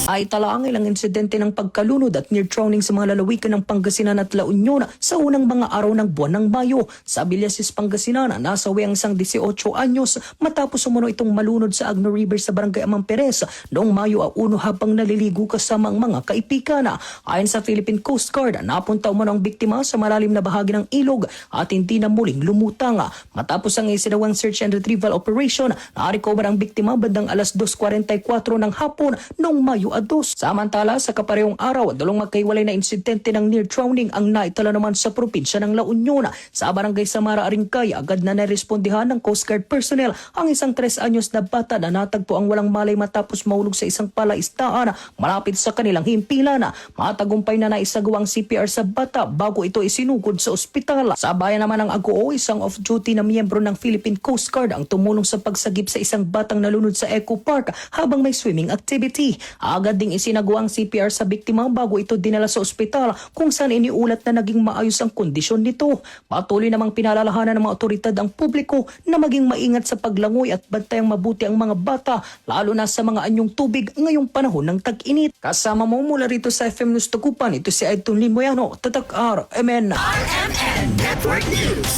Ay tala ang ilang insidente ng pagkalunod at near drowning sa mga lalawigan ng Pangasinan at La Union sa unang mga araw ng buwan ng Mayo. Sa Villasis, Pangasinan, nasawi ang isang 18 anyos matapos umuno itong malunod sa Agno River sa Barangay Amang Perez noong Mayo 1 habang naliligo kasama ang mga kaibigan. Ayon sa Philippine Coast Guard, napunta umano ang biktima sa malalim na bahagi ng ilog at hindi na muling lumutang. Matapos ang isinawang search and retrieval operation, na-recover ang biktima bandang alas 2:44 ng hapon noong Mayo 2. Samantala, sa kaparehong araw, dalawang magkahiwalay na insidente ng near drowning ang naitala naman sa probinsya ng La Union. Sa Barangay Samara, Arincay, agad na narespondihan ng Coast Guard personnel ang isang 3 anyos na bata na natagpo ang walang malay matapos mahulog sa isang palaisdaan malapit sa kanilang himpilan. Matagumpay na naisagawa ang CPR sa bata bago ito isinugod sa ospital. Sa bayan naman ng Agoo, isang off-duty na miyembro ng Philippine Coast Guard ang tumulong sa pagsagip sa isang batang nalunod sa Eco Park habang may swimming activity. Agad ding isinagawa ang CPR sa biktima bago ito dinala sa ospital kung saan iniulat na naging maayos ang kondisyon nito. Patuloy namang pinalalahanan ng mga otoridad ang publiko na maging maingat sa paglangoy at bantayang mabuti ang mga bata lalo na sa mga anyong tubig ngayong panahon ng tag-init. Kasama mo mula rito sa FM News Tugupan, ito si Edton Limoyano, Tatak RMN. RMN Network News.